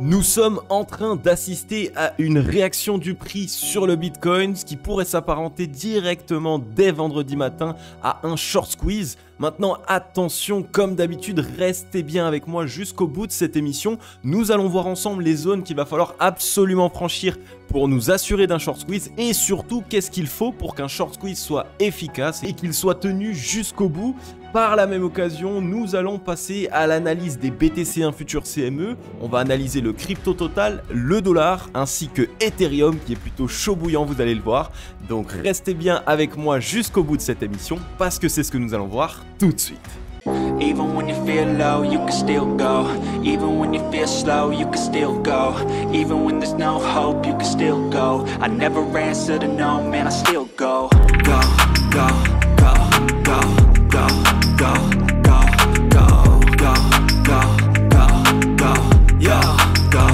Nous sommes en train d'assister à une réaction du prix sur le Bitcoin, ce qui pourrait s'apparenter directement dès vendredi matin à un short squeeze. Maintenant, attention, comme d'habitude, restez bien avec moi jusqu'au bout de cette émission. Nous allons voir ensemble les zones qu'il va falloir absolument franchir pour nous assurer d'un short squeeze et surtout qu'est-ce qu'il faut pour qu'un short squeeze soit efficace et qu'il soit tenu jusqu'au bout. Par la même occasion, nous allons passer à l'analyse des BTC1 Future CME. On va analyser le crypto total, le dollar ainsi que Ethereum qui est plutôt chaud bouillant, vous allez le voir. Donc restez bien avec moi jusqu'au bout de cette émission parce que c'est ce que nous allons voir tout de suite. Even when you feel low, you can still go. Even when you feel slow, you can still go. Even when there's no hope, you can still go. I never answer to no, man, I still go. Go, go, go, go, go, go, go, go, go, go, go, go, yo, go,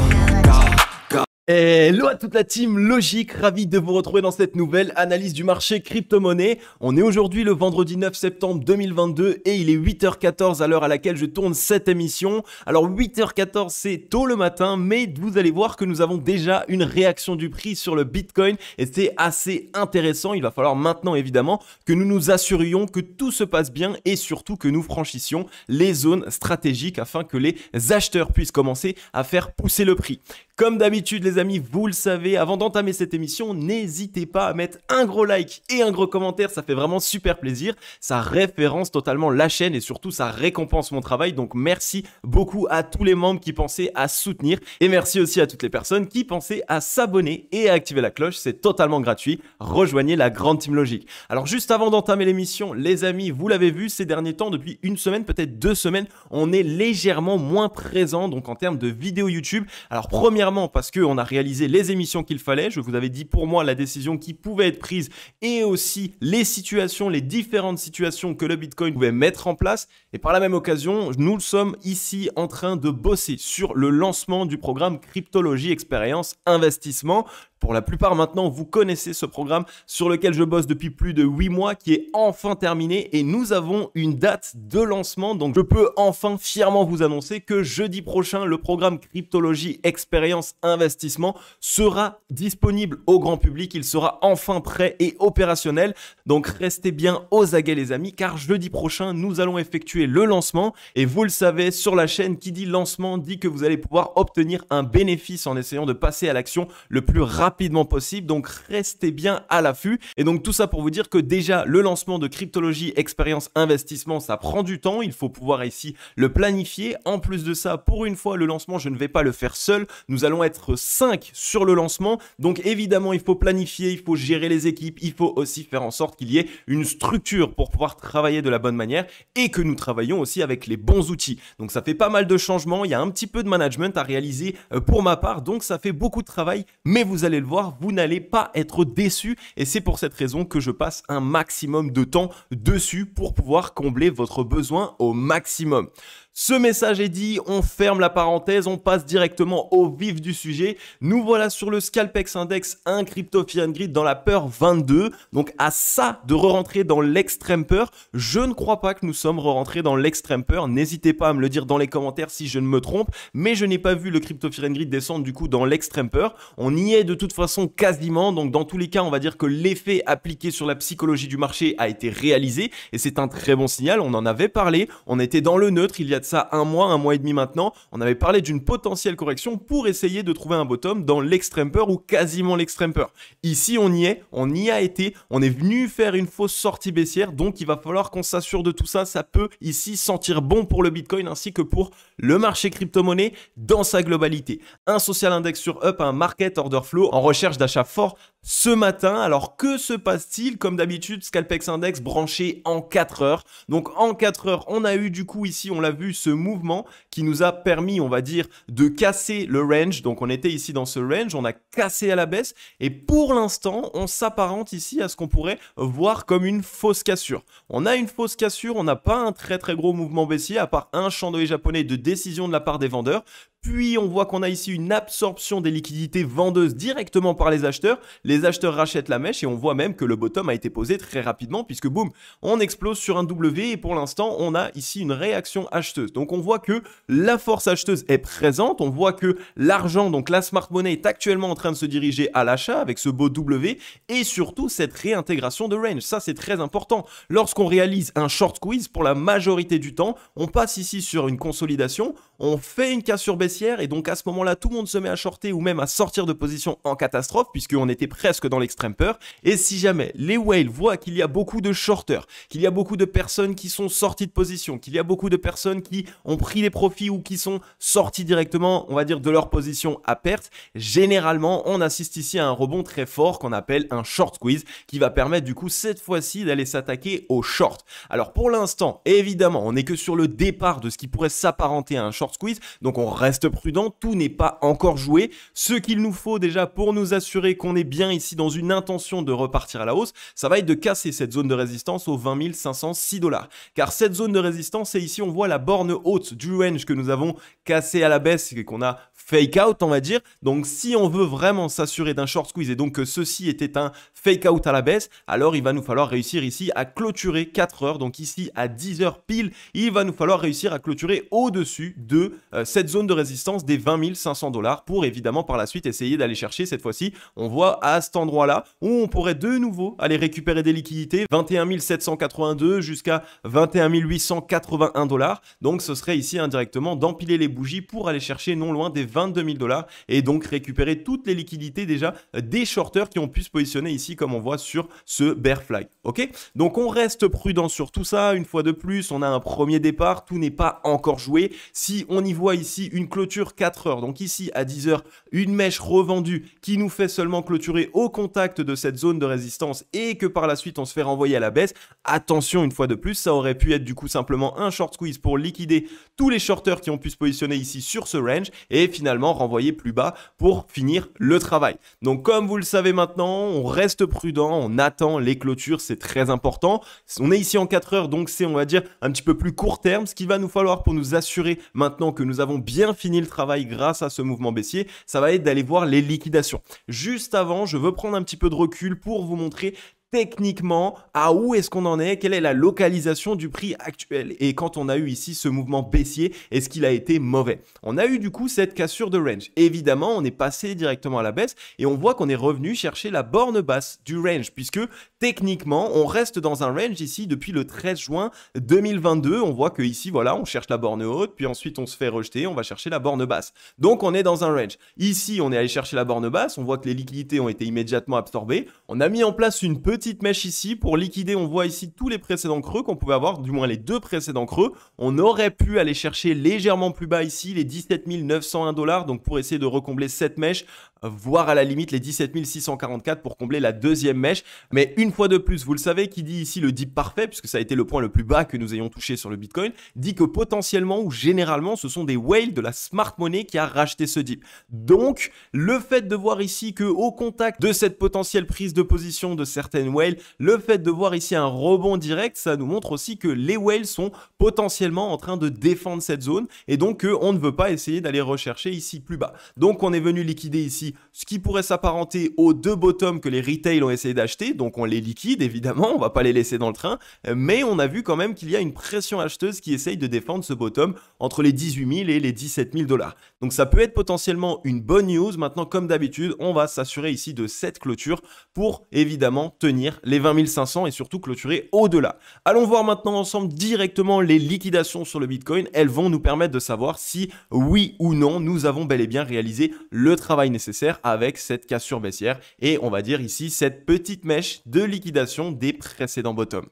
go, go. Hello à toute la team Logique, ravi de vous retrouver dans cette nouvelle analyse du marché crypto-monnaie. On est aujourd'hui le vendredi 9 septembre 2022 et il est 8h14 à l'heure à laquelle je tourne cette émission. Alors 8h14 c'est tôt le matin, mais vous allez voir que nous avons déjà une réaction du prix sur le Bitcoin et c'est assez intéressant. Il va falloir maintenant évidemment que nous nous assurions que tout se passe bien et surtout que nous franchissions les zones stratégiques afin que les acheteurs puissent commencer à faire pousser le prix. Comme d'habitude les amis, vous le savez, avant d'entamer cette émission, n'hésitez pas à mettre un gros like et un gros commentaire, ça fait vraiment super plaisir. Ça référence totalement la chaîne et surtout ça récompense mon travail. Donc merci beaucoup à tous les membres qui pensaient à soutenir et merci aussi à toutes les personnes qui pensaient à s'abonner et à activer la cloche, c'est totalement gratuit. Rejoignez la grande team Logique. Alors juste avant d'entamer l'émission, les amis, vous l'avez vu ces derniers temps, depuis une semaine, peut-être 2 semaines, on est légèrement moins présent donc en termes de vidéos YouTube. Alors premièrement parce qu'on a réalisé les émissions qu'il fallait, je vous avais dit pour moi la décision qui pouvait être prise et aussi les situations, les différentes situations que le Bitcoin pouvait mettre en place et par la même occasion, nous sommes ici en train de bosser sur le lancement du programme Cryptologie Expérience Investissement. Pour la plupart maintenant, vous connaissez ce programme sur lequel je bosse depuis plus de 8 mois qui est enfin terminé et nous avons une date de lancement. Donc je peux enfin fièrement vous annoncer que jeudi prochain, le programme Cryptologie Expérience Investissement sera disponible au grand public. Il sera enfin prêt et opérationnel. Donc restez bien aux aguets les amis car jeudi prochain, nous allons effectuer le lancement. Et vous le savez, sur la chaîne, qui dit lancement dit que vous allez pouvoir obtenir un bénéfice en essayant de passer à l'action le plus rapidement possible, donc restez bien à l'affût. Et donc tout ça pour vous dire que déjà le lancement de Cryptologie Expérience Investissement, ça prend du temps, il faut pouvoir ici le planifier. En plus de ça, pour une fois le lancement, je ne vais pas le faire seul, nous allons être 5 sur le lancement, donc évidemment il faut planifier, il faut gérer les équipes, il faut aussi faire en sorte qu'il y ait une structure pour pouvoir travailler de la bonne manière et que nous travaillions aussi avec les bons outils. Donc ça fait pas mal de changements, il y a un petit peu de management à réaliser pour ma part, donc ça fait beaucoup de travail, mais vous allez le voir, vous n'allez pas être déçus et c'est pour cette raison que je passe un maximum de temps dessus pour pouvoir combler votre besoin au maximum. Ce message est dit, on ferme la parenthèse, on passe directement au vif du sujet. Nous voilà sur le Scalpex Index, un crypto fear and greed dans la peur 22. Donc à ça de re-rentrer dans l'extrême peur, je ne crois pas que nous sommes re-rentrés dans l'extrême peur. N'hésitez pas à me le dire dans les commentaires si je ne me trompe, mais je n'ai pas vu le crypto fear and greed descendre du coup dans l'extrême peur. On y est de toute façon quasiment, donc dans tous les cas, on va dire que l'effet appliqué sur la psychologie du marché a été réalisé et c'est un très bon signal. On en avait parlé, on était dans le neutre il y a de ça un mois et demi maintenant, on avait parlé d'une potentielle correction pour essayer de trouver un bottom dans l'extrême peur ou quasiment l'extrême peur. Ici, on y est, on y a été, on est venu faire une fausse sortie baissière, donc il va falloir qu'on s'assure de tout ça. Ça peut ici sentir bon pour le Bitcoin ainsi que pour le marché crypto-monnaie dans sa globalité. Un social index sur Up, un market order flow en recherche d'achat fort ce matin. Alors que se passe-t-il? Comme d'habitude, Scalpex Index branché en 4 heures. Donc en 4 heures, on a eu du coup ici, on l'a vu, ce mouvement qui nous a permis, on va dire, de casser le range. Donc on était ici dans ce range, on a cassé à la baisse et pour l'instant, on s'apparente ici à ce qu'on pourrait voir comme une fausse cassure. On a une fausse cassure, on n'a pas un très gros mouvement baissier à part un chandelier japonais de décision de la part des vendeurs. Puis on voit qu'on a ici une absorption des liquidités vendeuses directement par les acheteurs. Les acheteurs rachètent la mèche et on voit même que le bottom a été posé très rapidement puisque boum, on explose sur un W et pour l'instant on a ici une réaction acheteuse. Donc on voit que la force acheteuse est présente, on voit que l'argent, donc la smart money, est actuellement en train de se diriger à l'achat avec ce beau W et surtout cette réintégration de range. Ça c'est très important. Lorsqu'on réalise un short squeeze, pour la majorité du temps, on passe ici sur une consolidation, on fait une cassure baissière et donc à ce moment-là, tout le monde se met à shorter ou même à sortir de position en catastrophe puisqu'on était presque dans l'extrême peur. Et si jamais les whales voient qu'il y a beaucoup de shorters, qu'il y a beaucoup de personnes qui sont sorties de position, qu'il y a beaucoup de personnes qui ont pris les profits ou qui sont sorties directement, on va dire, de leur position à perte, généralement, on assiste ici à un rebond très fort qu'on appelle un short squeeze qui va permettre du coup cette fois-ci d'aller s'attaquer au short. Alors pour l'instant, évidemment, on n'est que sur le départ de ce qui pourrait s'apparenter à un short squeeze, donc on reste prudent, tout n'est pas encore joué. Ce qu'il nous faut déjà pour nous assurer qu'on est bien ici dans une intention de repartir à la hausse, ça va être de casser cette zone de résistance aux 20 506 $. Car cette zone de résistance, c'est ici on voit la borne haute du range que nous avons cassé à la baisse et qu'on a fake out, on va dire. Donc si on veut vraiment s'assurer d'un short squeeze et donc que ceci était un fake out à la baisse, alors il va nous falloir réussir ici à clôturer 4 heures. Donc ici à 10 heures pile, il va nous falloir réussir à clôturer au-dessus de cette zone de résistance des 20 500 $ pour évidemment par la suite essayer d'aller chercher cette fois-ci, on voit à cet endroit-là où on pourrait de nouveau aller récupérer des liquidités, 21 782 jusqu'à 21 881 $. Donc ce serait ici indirectement d'empiler les bougies pour aller chercher non loin des 22 000 $ et donc récupérer toutes les liquidités déjà des shorters qui ont pu se positionner ici comme on voit sur ce bear flag. Ok, donc on reste prudent sur tout ça. Une fois de plus, on a un premier départ, tout n'est pas encore joué. Si on y voit ici une clôture 4 heures, donc ici à 10 heures, une mèche revendue qui nous fait seulement clôturer au contact de cette zone de résistance et que par la suite on se fait renvoyer à la baisse, attention une fois de plus, ça aurait pu être du coup simplement un short squeeze pour liquider tous les shorters qui ont pu se positionner ici sur ce range et finalement renvoyer plus bas pour finir le travail. Donc comme vous le savez maintenant, on reste prudent, on attend les clôtures, c'est très important. On est ici en 4 heures, donc c'est on va dire un petit peu plus court terme. Ce qu'il va nous falloir pour nous assurer maintenant que nous avons bien fini le travail grâce à ce mouvement baissier, ça va être d'aller voir les liquidations. Juste avant, je veux prendre un petit peu de recul pour vous montrer techniquement, à où est-ce qu'on en est, quelle est la localisation du prix actuel et quand on a eu ici ce mouvement baissier, est-ce qu'il a été mauvais? On a eu du coup cette cassure de range. Évidemment, on est passé directement à la baisse et on voit qu'on est revenu chercher la borne basse du range puisque techniquement, on reste dans un range ici depuis le 13 juin 2022. On voit que ici, voilà, on cherche la borne haute, puis ensuite on se fait rejeter, on va chercher la borne basse. Donc on est dans un range. Ici, on est allé chercher la borne basse, on voit que les liquidités ont été immédiatement absorbées. On a mis en place une petite mèche ici pour liquider, on voit ici tous les précédents creux qu'on pouvait avoir, du moins les deux précédents creux. On aurait pu aller chercher légèrement plus bas ici les 17 901 $, donc pour essayer de recombler cette mèche, voire à la limite les 17 644 pour combler la deuxième mèche. Mais une fois de plus, vous le savez, qui dit ici le dip parfait, puisque ça a été le point le plus bas que nous ayons touché sur le Bitcoin, dit que potentiellement ou généralement, ce sont des whales de la smart money qui a racheté ce dip. Donc, le fait de voir ici que au contact de cette potentielle prise de position de certaines whales, le fait de voir ici un rebond direct, ça nous montre aussi que les whales sont potentiellement en train de défendre cette zone et donc on ne veut pas essayer d'aller rechercher ici plus bas. Donc, on est venu liquider ici ce qui pourrait s'apparenter aux deux bottoms que les retail ont essayé d'acheter. Donc, on les liquide évidemment, on va pas les laisser dans le train, mais on a vu quand même qu'il y a une pression acheteuse qui essaye de défendre ce bottom entre les 18 000 et les 17 000 $. Donc, ça peut être potentiellement une bonne news. Maintenant, comme d'habitude, on va s'assurer ici de cette clôture pour évidemment tenir les 20 500 et surtout clôturer au-delà. Allons voir maintenant ensemble directement les liquidations sur le Bitcoin. Elles vont nous permettre de savoir si oui ou non nous avons bel et bien réalisé le travail nécessaire avec cette cassure baissière et on va dire ici cette petite mèche de liquidation des précédents bottoms.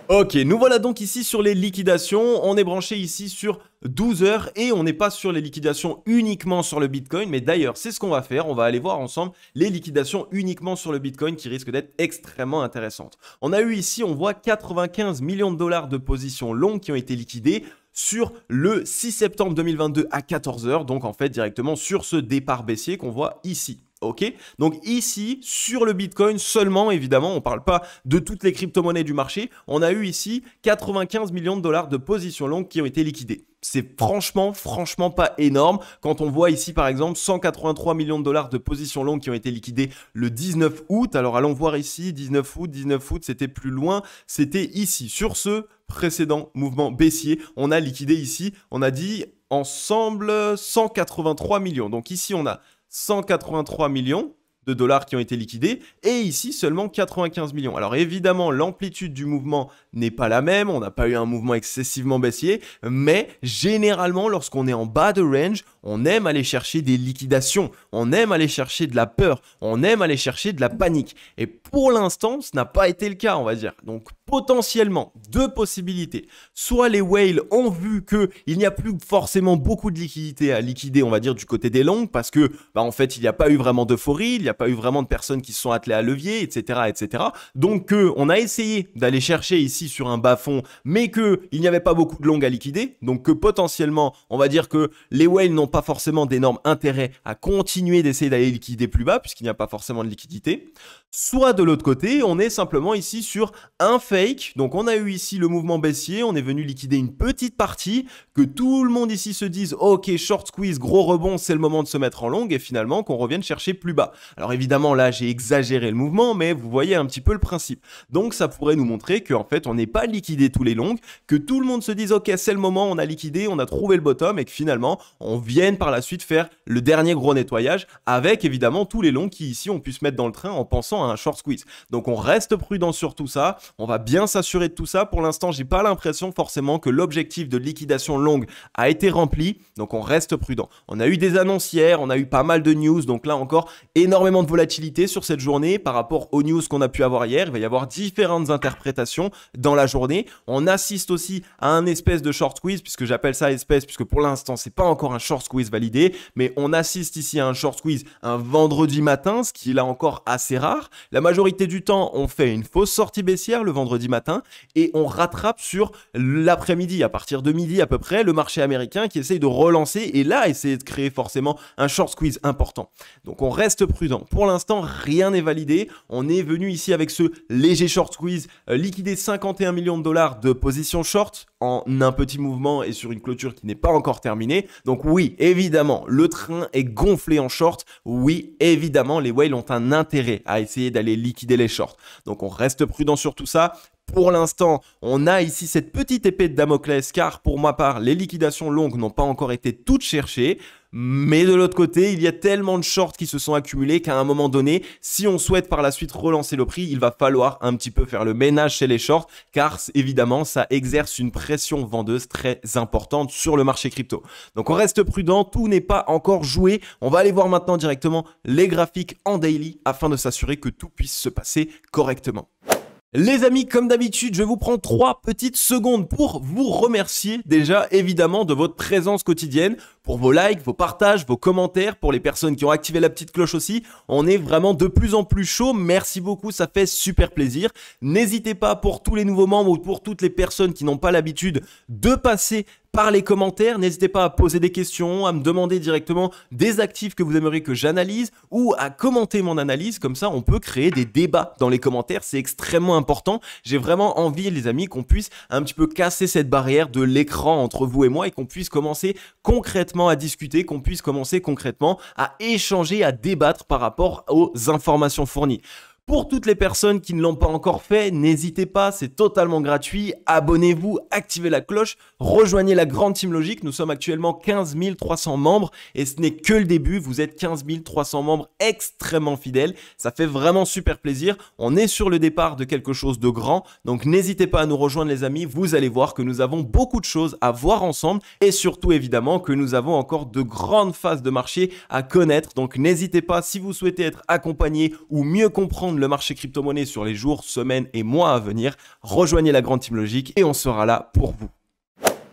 Ok, nous voilà donc ici sur les liquidations, on est branché ici sur 12 heures et on n'est pas sur les liquidations uniquement sur le Bitcoin, mais d'ailleurs c'est ce qu'on va faire, on va aller voir ensemble les liquidations uniquement sur le Bitcoin qui risquent d'être extrêmement intéressantes. On a eu ici, on voit 95 millions de dollars de positions longues qui ont été liquidées sur le 6 septembre 2022 à 14 heures, donc en fait directement sur ce départ baissier qu'on voit ici. Ok, donc ici sur le Bitcoin seulement, évidemment, on ne parle pas de toutes les crypto-monnaies du marché, on a eu ici 95 millions de dollars de positions longues qui ont été liquidées. c'est franchement pas énorme. Quand on voit ici par exemple 183 millions de dollars de positions longues qui ont été liquidées le 19 août. Alors allons voir ici, 19 août, c'était plus loin, c'était ici. Sur ce précédent mouvement baissier, on a liquidé ici, on a dit ensemble 183 millions. Donc ici on a 183 millions de dollars qui ont été liquidés et ici seulement 95 millions. Alors évidemment, l'amplitude du mouvement n'est pas la même, on n'a pas eu un mouvement excessivement baissier, mais généralement lorsqu'on est en bas de range, on aime aller chercher des liquidations, on aime aller chercher de la peur, on aime aller chercher de la panique. Et pour l'instant, ce n'a pas été le cas, on va dire. Donc potentiellement, deux possibilités. Soit les whales ont vu qu'il n'y a plus forcément beaucoup de liquidités à liquider, on va dire, du côté des longues, parce que en fait, il n'y a pas eu vraiment d'euphorie, il n'y a pas eu vraiment de personnes qui se sont attelées à levier, etc. etc. Donc on a essayé d'aller chercher ici sur un bas-fond, mais qu'il n'y avait pas beaucoup de longues à liquider, donc que potentiellement, on va dire que les whales n'ont pas forcément d'énormes intérêts à continuer d'essayer d'aller liquider plus bas, puisqu'il n'y a pas forcément de liquidité. Soit de l'autre côté, on est simplement ici sur un fake. Donc on a eu ici le mouvement baissier, on est venu liquider une petite partie, que tout le monde ici se dise ok, short squeeze, gros rebond, c'est le moment de se mettre en longue, et finalement qu'on revienne chercher plus bas. Alors évidemment là j'ai exagéré le mouvement, mais vous voyez un petit peu le principe. Donc ça pourrait nous montrer qu'en fait on n'est pas liquidé tous les longues, que tout le monde se dise ok, c'est le moment, on a liquidé, on a trouvé le bottom, et que finalement on vienne par la suite faire le dernier gros nettoyage, avec évidemment tous les longs qui ici on puisse mettre dans le train en pensant à un short squeeze. Donc on reste prudent sur tout ça, on va bien s'assurer de tout ça. Pour l'instant, j'ai pas l'impression forcément que l'objectif de liquidation longue a été rempli, donc on reste prudent. On a eu des annonces hier, on a eu pas mal de news, donc là encore énormément de volatilité sur cette journée par rapport aux news qu'on a pu avoir hier. Il va y avoir différentes interprétations dans la journée. On assiste aussi à un espèce de short squeeze, puisque j'appelle ça espèce, puisque pour l'instant c'est pas encore un short squeeze validé, mais on assiste ici à un short squeeze un vendredi matin, ce qui est là encore assez rare. La majorité du temps, on fait une fausse sortie baissière le vendredi matin et on rattrape sur l'après-midi, à partir de midi à peu près, le marché américain qui essaye de relancer et là essayer de créer forcément un short squeeze important. Donc on reste prudent. Pour l'instant, rien n'est validé. On est venu ici avec ce léger short squeeze, liquider 51 millions de dollars de position short en un petit mouvement et sur une clôture qui n'est pas encore terminée. Donc oui, évidemment, le train est gonflé en short. Oui, évidemment, les whales ont un intérêt à essayer d'aller liquider les shorts. Donc on reste prudent sur tout ça. Pour l'instant, on a ici cette petite épée de Damoclès car pour ma part, les liquidations longues n'ont pas encore été toutes cherchées. Mais de l'autre côté, il y a tellement de shorts qui se sont accumulés qu'à un moment donné, si on souhaite par la suite relancer le prix, il va falloir un petit peu faire le ménage chez les shorts car évidemment, ça exerce une pression vendeuse très importante sur le marché crypto. Donc on reste prudent, tout n'est pas encore joué. On va aller voir maintenant directement les graphiques en daily afin de s'assurer que tout puisse se passer correctement. Les amis, comme d'habitude, je vous prends 3 petites secondes pour vous remercier déjà évidemment de votre présence quotidienne, pour vos likes, vos partages, vos commentaires, pour les personnes qui ont activé la petite cloche aussi. On est vraiment de plus en plus chaud, merci beaucoup, ça fait super plaisir. N'hésitez pas pour tous les nouveaux membres ou pour toutes les personnes qui n'ont pas l'habitude de passer par les commentaires, n'hésitez pas à poser des questions, à me demander directement des actifs que vous aimeriez que j'analyse ou à commenter mon analyse, comme ça on peut créer des débats dans les commentaires, c'est extrêmement important. J'ai vraiment envie les amis qu'on puisse un petit peu casser cette barrière de l'écran entre vous et moi et qu'on puisse commencer concrètement à discuter, qu'on puisse commencer concrètement à échanger, à débattre par rapport aux informations fournies. Pour toutes les personnes qui ne l'ont pas encore fait, n'hésitez pas, c'est totalement gratuit. Abonnez-vous, activez la cloche, rejoignez la grande Team Logic. Nous sommes actuellement 15 300 membres et ce n'est que le début. Vous êtes 15 300 membres extrêmement fidèles. Ça fait vraiment super plaisir. On est sur le départ de quelque chose de grand. Donc n'hésitez pas à nous rejoindre les amis. Vous allez voir que nous avons beaucoup de choses à voir ensemble et surtout évidemment que nous avons encore de grandes phases de marché à connaître. Donc n'hésitez pas si vous souhaitez être accompagné ou mieux comprendre le marché crypto-monnaie sur les jours, semaines et mois à venir, rejoignez la grande Team Logic et on sera là pour vous.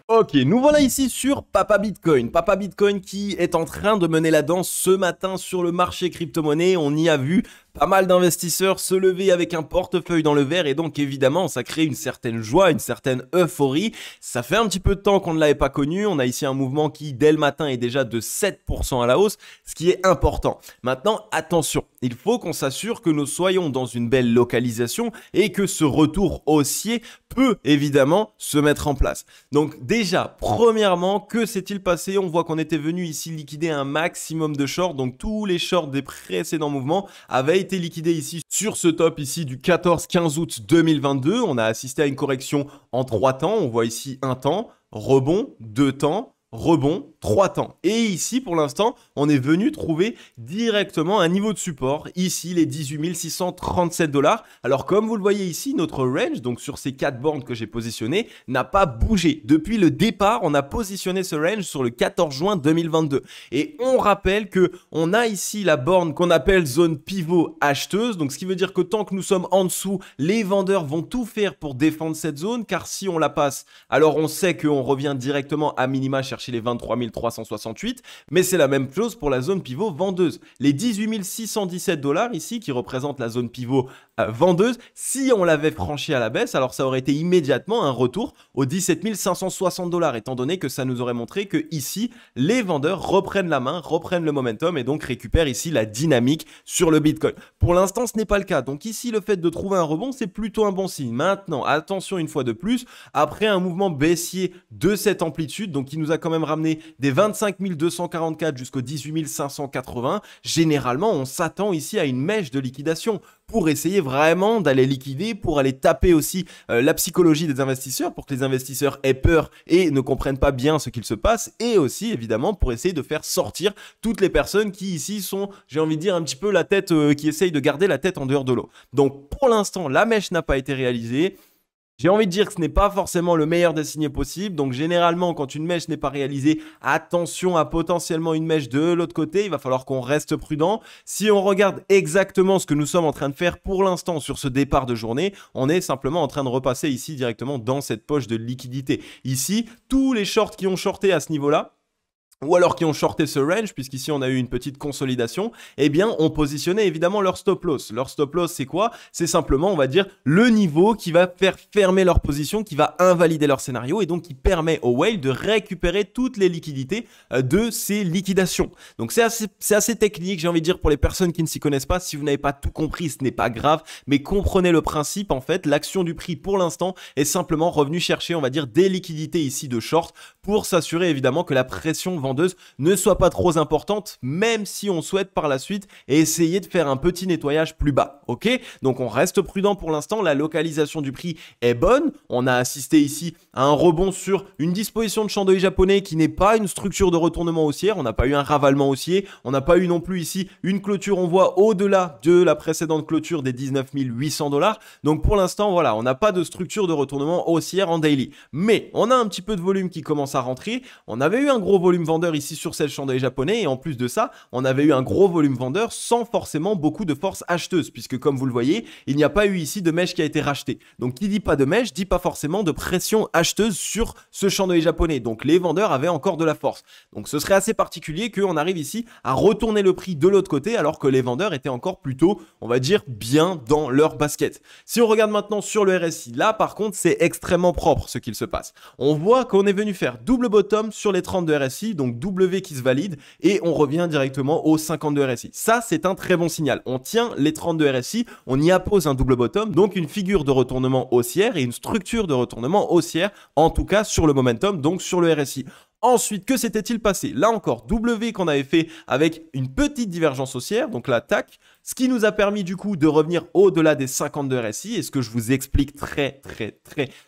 Ok, nous voilà ici sur Papa Bitcoin. Papa Bitcoin qui est en train de mener la danse ce matin sur le marché crypto-monnaie. On y a vu pas mal d'investisseurs se lever avec un portefeuille dans le vert et donc évidemment ça crée une certaine joie, une certaine euphorie. Ça fait un petit peu de temps qu'on ne l'avait pas connu, on a ici un mouvement qui dès le matin est déjà de 7% à la hausse, ce qui est important. Maintenant attention, il faut qu'on s'assure que nous soyons dans une belle localisation et que ce retour haussier peut évidemment se mettre en place. Donc déjà, premièrement, que s'est-il passé? On voit qu'on était venu ici liquider un maximum de shorts, donc tous les shorts des précédents mouvements avaient été liquidés ici sur ce top ici du 14-15 août 2022. On a assisté à une correction en 3 temps, on voit ici un temps, rebond, 2 temps, rebond, 3 temps. Et ici, pour l'instant, on est venu trouver directement un niveau de support. Ici, les 18 637 $. Alors, comme vous le voyez ici, notre range, donc sur ces 4 bornes que j'ai positionnées, n'a pas bougé. Depuis le départ, on a positionné ce range sur le 14 juin 2022. Et on rappelle que on a ici la borne qu'on appelle zone pivot acheteuse. Donc, ce qui veut dire que tant que nous sommes en dessous, les vendeurs vont tout faire pour défendre cette zone. Car si on la passe, alors on sait qu'on revient directement à minima chercher les 23 368, mais c'est la même chose pour la zone pivot vendeuse. Les 18 617 $ ici, qui représentent la zone pivot vendeuse, si on l'avait franchi à la baisse, alors ça aurait été immédiatement un retour aux 17 560 $, étant donné que ça nous aurait montré que ici, les vendeurs reprennent la main, reprennent le momentum et donc récupèrent ici la dynamique sur le Bitcoin. Pour l'instant, ce n'est pas le cas. Donc ici, le fait de trouver un rebond, c'est plutôt un bon signe. Maintenant, attention une fois de plus, après un mouvement baissier de cette amplitude, donc qui nous a quand même ramené des 25 244 jusqu'aux 18 580, généralement, on s'attend ici à une mèche de liquidation pour essayer vraiment d'aller liquider, pour aller taper aussi la psychologie des investisseurs, pour que les investisseurs aient peur et ne comprennent pas bien ce qu'il se passe, et aussi évidemment pour essayer de faire sortir toutes les personnes qui ici sont, j'ai envie de dire, un petit peu la tête, qui essayent de garder la tête en dehors de l'eau. Donc pour l'instant, la mèche n'a pas été réalisée. J'ai envie de dire que ce n'est pas forcément le meilleur des signes possibles. Donc généralement, quand une mèche n'est pas réalisée, attention à potentiellement une mèche de l'autre côté. Il va falloir qu'on reste prudent. Si on regarde exactement ce que nous sommes en train de faire pour l'instant sur ce départ de journée, on est simplement en train de repasser ici directement dans cette poche de liquidité. Ici, tous les shorts qui ont shorté à ce niveau-là, ou alors qui ont shorté ce range, puisqu'ici on a eu une petite consolidation, eh bien on positionnait évidemment leur stop loss. Leur stop loss c'est quoi? C'est simplement, on va dire, le niveau qui va faire fermer leur position, qui va invalider leur scénario et donc qui permet au whale de récupérer toutes les liquidités de ces liquidations. Donc c'est assez technique, j'ai envie de dire, pour les personnes qui ne s'y connaissent pas. Si vous n'avez pas tout compris, ce n'est pas grave, mais comprenez le principe. En fait, l'action du prix pour l'instant est simplement revenu chercher, on va dire, des liquidités ici de short pour s'assurer évidemment que la pression vendeuse ne soit pas trop importante, même si on souhaite par la suite essayer de faire un petit nettoyage plus bas. Ok, donc on reste prudent pour l'instant. La localisation du prix est bonne. On a assisté ici à un rebond sur une disposition de chandelier japonais qui n'est pas une structure de retournement haussière. On n'a pas eu un ravalement haussier. On n'a pas eu non plus ici une clôture, on voit, au-delà de la précédente clôture des 19 800 $. Donc pour l'instant, voilà, on n'a pas de structure de retournement haussière en daily. Mais on a un petit peu de volume qui commence à rentrer. On avait eu un gros volume vendeur ici sur cette chandelier japonais et en plus de ça, on avait eu un gros volume vendeur sans forcément beaucoup de force acheteuse, puisque comme vous le voyez, il n'y a pas eu ici de mèche qui a été rachetée. Donc qui dit pas de mèche, dit pas forcément de pression acheteuse sur ce chandelier japonais. Donc les vendeurs avaient encore de la force. Donc ce serait assez particulier qu'on arrive ici à retourner le prix de l'autre côté alors que les vendeurs étaient encore plutôt, on va dire, bien dans leur basket. Si on regarde maintenant sur le RSI, là par contre c'est extrêmement propre ce qu'il se passe. On voit qu'on est venu faire double bottom sur les 30 de RSI, donc W qui se valide et on revient directement aux 50 de RSI. Ça, c'est un très bon signal. On tient les 30 de RSI, on y appose un double bottom, donc une figure de retournement haussière et une structure de retournement haussière, en tout cas sur le momentum, donc sur le RSI. Ensuite, que s'était-il passé? Là encore, W qu'on avait fait avec une petite divergence haussière, donc la TAC, ce qui nous a permis du coup de revenir au-delà des 50 de RSI. Et ce que je vous explique très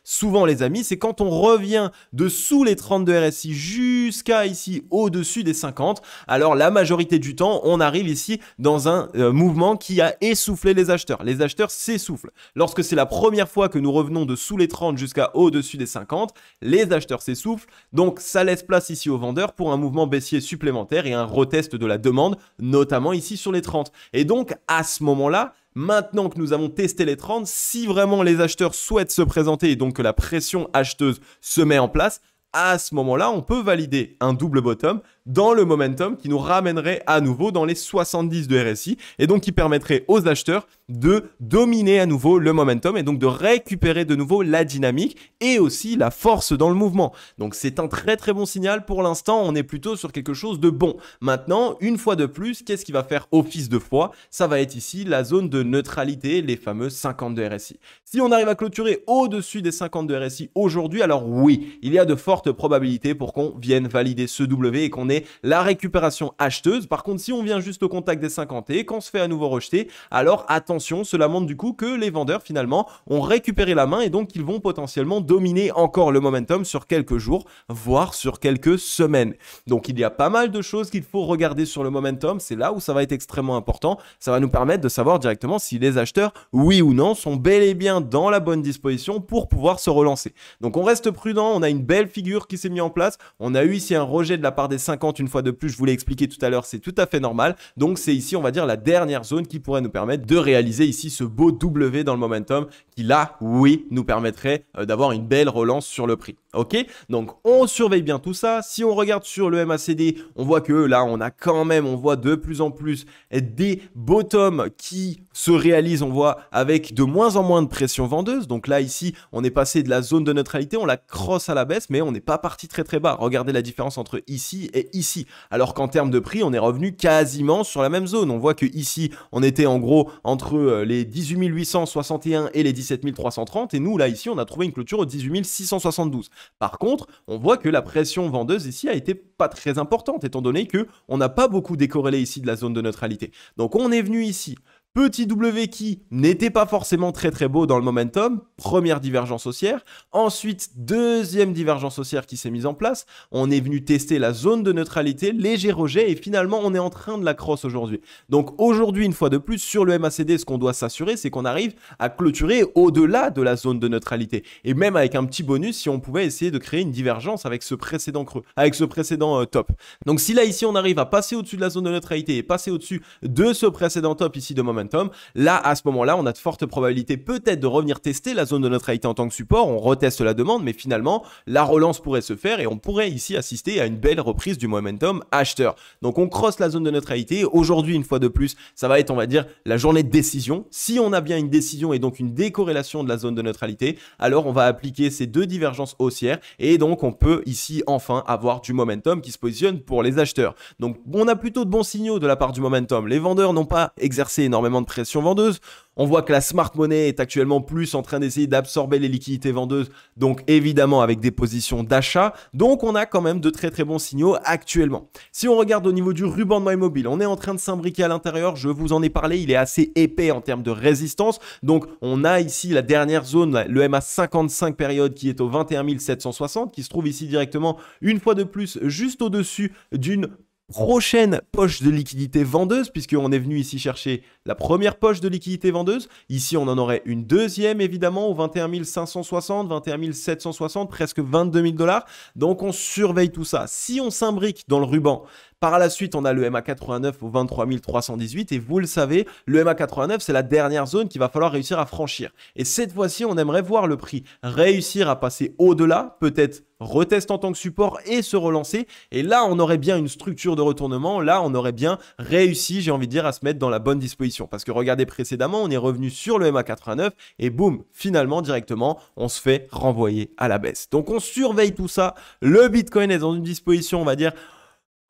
souvent les amis, c'est quand on revient de sous les 30 de RSI jusqu'à ici au-dessus des 50, alors la majorité du temps, on arrive ici dans un mouvement qui a essoufflé les acheteurs. Les acheteurs s'essoufflent. Lorsque c'est la première fois que nous revenons de sous les 30 jusqu'à au-dessus des 50, les acheteurs s'essoufflent. Donc ça laisse place ici aux vendeurs pour un mouvement baissier supplémentaire et un retest de la demande, notamment ici sur les 30. Et donc à ce moment-là, maintenant que nous avons testé les 30, si vraiment les acheteurs souhaitent se présenter et donc que la pression acheteuse se met en place, à ce moment-là, on peut valider un double bottom dans le momentum qui nous ramènerait à nouveau dans les 70 de RSI et donc qui permettrait aux acheteurs de dominer à nouveau le momentum et donc de récupérer de nouveau la dynamique et aussi la force dans le mouvement. Donc c'est un très très bon signal. Pour l'instant, on est plutôt sur quelque chose de bon. Maintenant, une fois de plus, qu'est-ce qui va faire office de foi? Ça va être ici la zone de neutralité, les fameux 50 de RSI. Si on arrive à clôturer au-dessus des 50 de RSI aujourd'hui, alors oui, il y a de fortes probabilités pour qu'on vienne valider ce W et qu'on ait la récupération acheteuse. Par contre, si on vient juste au contact des 50 et qu'on se fait à nouveau rejeter, alors attention, cela montre du coup que les vendeurs finalement ont récupéré la main et donc ils vont potentiellement dominer encore le momentum sur quelques jours, voire sur quelques semaines. Donc il y a pas mal de choses qu'il faut regarder sur le momentum, c'est là où ça va être extrêmement important. Ça va nous permettre de savoir directement si les acheteurs, oui ou non, sont bel et bien dans la bonne disposition pour pouvoir se relancer. Donc on reste prudent, on a une belle figure qui s'est mise en place, on a eu ici un rejet de la part des 50 une fois de plus, je vous l'ai expliqué tout à l'heure, c'est tout à fait normal. Donc c'est ici, on va dire, la dernière zone qui pourrait nous permettre de réaliser ici ce beau W dans le momentum qui là, oui, nous permettrait d'avoir une belle relance sur le prix. Ok, donc on surveille bien tout ça. Si on regarde sur le MACD, on voit que là, on voit de plus en plus des bottoms qui se réalisent, on voit, avec de moins en moins de pression vendeuse. Donc là, ici, on est passé de la zone de neutralité, on la crosse à la baisse, mais on n'est pas parti très très bas. Regardez la différence entre ici et ici. Alors qu'en termes de prix, on est revenu quasiment sur la même zone. On voit que ici, on était en gros entre les 18 861 et les 17 330. Et nous, là, ici, on a trouvé une clôture aux 18 672. Par contre, on voit que la pression vendeuse ici a été pas très importante, étant donné que on n'a pas beaucoup décorrélé ici de la zone de neutralité. Donc on est venu ici, petit W qui n'était pas forcément très très beau dans le momentum, première divergence haussière. Ensuite, deuxième divergence haussière qui s'est mise en place. On est venu tester la zone de neutralité, léger rejet et finalement on est en train de la crosse aujourd'hui. Donc aujourd'hui, une fois de plus, sur le MACD, ce qu'on doit s'assurer, c'est qu'on arrive à clôturer au-delà de la zone de neutralité. Et même avec un petit bonus, si on pouvait essayer de créer une divergence avec ce précédent creux, avec ce précédent top. Donc si là ici on arrive à passer au-dessus de la zone de neutralité et passer au-dessus de ce précédent top ici de momentum, là à ce moment-là on a de fortes probabilités peut-être de revenir tester la zone de neutralité en tant que support. On reteste la demande, mais finalement la relance pourrait se faire et on pourrait ici assister à une belle reprise du momentum acheteur. Donc on crosse la zone de neutralité. Aujourd'hui, une fois de plus, ça va être, on va dire, la journée de décision. Si on a bien une décision et donc une décorrélation de la zone de neutralité, alors on va appliquer ces deux divergences haussières et donc on peut ici enfin avoir du momentum qui se positionne pour les acheteurs. Donc on a plutôt de bons signaux de la part du momentum. Les vendeurs n'ont pas exercé énormément de pression vendeuse. On voit que la smart money est actuellement plus en train d'essayer d'absorber les liquidités vendeuses, donc évidemment avec des positions d'achat. Donc on a quand même de très très bons signaux actuellement. Si on regarde au niveau du ruban de MyMobile, on est en train de s'imbriquer à l'intérieur, je vous en ai parlé, il est assez épais en termes de résistance. Donc on a ici la dernière zone, le MA55 période qui est au 21 760, qui se trouve ici directement une fois de plus juste au-dessus d'une prochaine poche de liquidité vendeuse, puisqu'on est venu ici chercher la première poche de liquidité vendeuse. Ici, on en aurait une deuxième, évidemment, au 21 560, 21 760, presque 22 000 $. Donc, on surveille tout ça. Si on s'imbrique dans le ruban, par la suite, on a le MA89 au 23 318 et vous le savez, le MA89, c'est la dernière zone qu'il va falloir réussir à franchir. Et cette fois-ci, on aimerait voir le prix réussir à passer au-delà, peut-être reteste en tant que support et se relancer. Et là, on aurait bien une structure de retournement. Là, on aurait bien réussi, j'ai envie de dire, à se mettre dans la bonne disposition. Parce que regardez précédemment, on est revenu sur le MA89 et boum, finalement, directement, on se fait renvoyer à la baisse. Donc, on surveille tout ça. Le Bitcoin est dans une disposition, on va dire,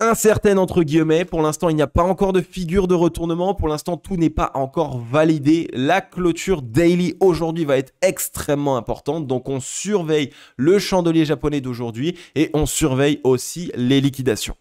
incertaine entre guillemets. Pour l'instant, il n'y a pas encore de figure de retournement. Pour l'instant, tout n'est pas encore validé. La clôture daily aujourd'hui va être extrêmement importante. Donc, on surveille le chandelier japonais d'aujourd'hui et on surveille aussi les liquidations.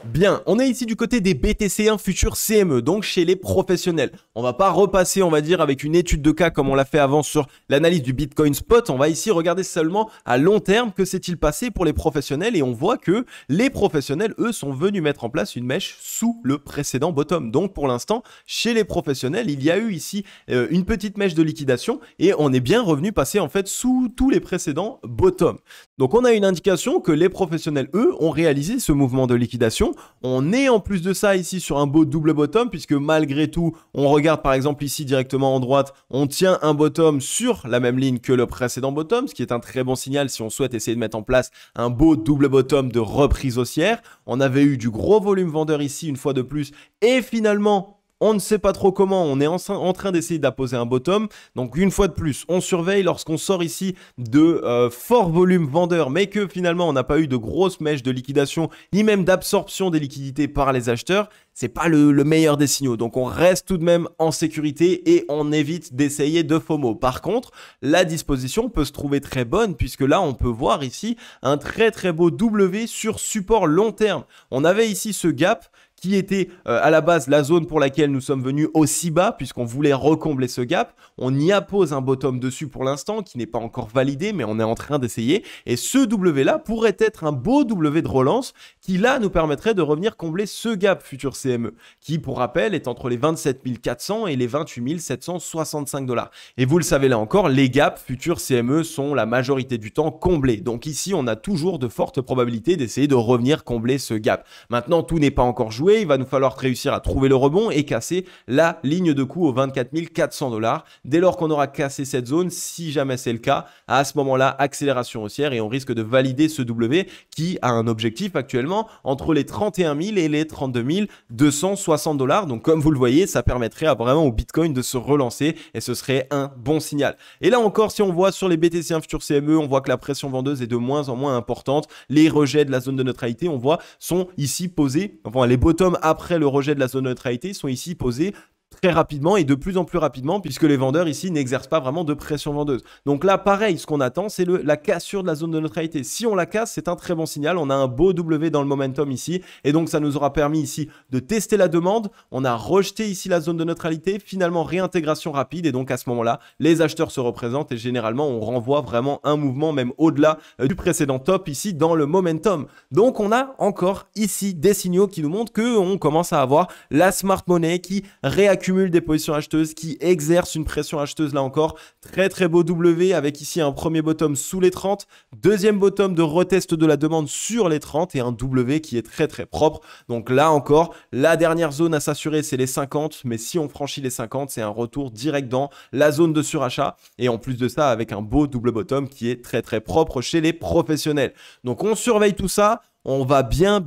Bien, on est ici du côté des BTC1 futurs CME, donc chez les professionnels. On va pas repasser, on va dire, avec une étude de cas comme on l'a fait avant sur l'analyse du Bitcoin Spot. On va ici regarder seulement à long terme que s'est-il passé pour les professionnels et on voit que les professionnels, eux, sont venus mettre en place une mèche sous le précédent bottom. Donc pour l'instant, chez les professionnels, il y a eu ici une petite mèche de liquidation et on est bien revenu passer en fait sous tous les précédents bottoms. Donc on a une indication que les professionnels, eux, ont réalisé ce mouvement de liquidation. On est en plus de ça ici sur un beau double bottom puisque malgré tout, on regarde par exemple ici directement en droite, on tient un bottom sur la même ligne que le précédent bottom, ce qui est un très bon signal si on souhaite essayer de mettre en place un beau double bottom de reprise haussière. On avait eu du gros volume vendeur ici une fois de plus et finalement, on ne sait pas trop comment, on est en train d'essayer d'apposer un bottom. Donc une fois de plus, on surveille lorsqu'on sort ici de fort volume vendeur, mais que finalement on n'a pas eu de grosses mèches de liquidation, ni même d'absorption des liquidités par les acheteurs. C'est pas le meilleur des signaux. Donc on reste tout de même en sécurité et on évite d'essayer de FOMO. Par contre, la disposition peut se trouver très bonne puisque là on peut voir ici un très très beau W sur support long terme. On avait ici ce gap qui était à la base la zone pour laquelle nous sommes venus aussi bas puisqu'on voulait recombler ce gap. On y appose un bottom dessus pour l'instant qui n'est pas encore validé mais on est en train d'essayer. Et ce W là pourrait être un beau W de relance qui là nous permettrait de revenir combler ce gap futur CME qui pour rappel est entre les 27 400 et les 28 765 $. Et vous le savez là encore, les gaps futurs CME sont la majorité du temps comblés. Donc ici on a toujours de fortes probabilités d'essayer de revenir combler ce gap. Maintenant tout n'est pas encore joué. Il va nous falloir réussir à trouver le rebond et casser la ligne de coup aux 24 400 $. Dès lors qu'on aura cassé cette zone, si jamais c'est le cas, à ce moment-là, accélération haussière et on risque de valider ce W qui a un objectif actuellement entre les 31 000 et les 32 260 $. Donc comme vous le voyez, ça permettrait vraiment au Bitcoin de se relancer et ce serait un bon signal. Et là encore, si on voit sur les BTC1 futurs CME, on voit que la pression vendeuse est de moins en moins importante. Les rejets de la zone de neutralité, on voit, sont ici posés, enfin les bottoms après le rejet de la zone de neutralité sont ici posés très rapidement et de plus en plus rapidement puisque les vendeurs ici n'exercent pas vraiment de pression vendeuse. Donc là, pareil, ce qu'on attend, c'est la cassure de la zone de neutralité. Si on la casse, c'est un très bon signal. On a un beau W dans le momentum ici et donc ça nous aura permis ici de tester la demande. On a rejeté ici la zone de neutralité, finalement réintégration rapide et donc à ce moment-là, les acheteurs se représentent et généralement, on renvoie vraiment un mouvement même au-delà du précédent top ici dans le momentum. Donc on a encore ici des signaux qui nous montrent qu'on commence à avoir la smart money qui réaccumule des positions acheteuses, qui exerce une pression acheteuse là encore. Très très beau W avec ici un premier bottom sous les 30, deuxième bottom de retest de la demande sur les 30 et un W qui est très très propre. Donc là encore, la dernière zone à s'assurer c'est les 50, mais si on franchit les 50, c'est un retour direct dans la zone de surachat et en plus de ça avec un beau double bottom qui est très très propre chez les professionnels. Donc on surveille tout ça. On va bien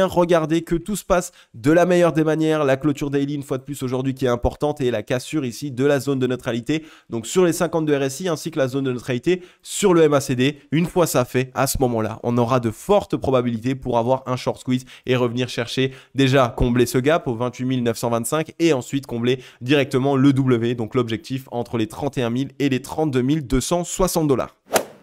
regarder que tout se passe de la meilleure des manières. La clôture daily, une fois de plus aujourd'hui, qui est importante et la cassure ici de la zone de neutralité. Donc sur les 50 de RSI ainsi que la zone de neutralité sur le MACD. Une fois ça fait, à ce moment-là, on aura de fortes probabilités pour avoir un short squeeze et revenir chercher déjà combler ce gap aux 28 925 et ensuite combler directement le W, donc l'objectif entre les 31 000 et les 32 260 $.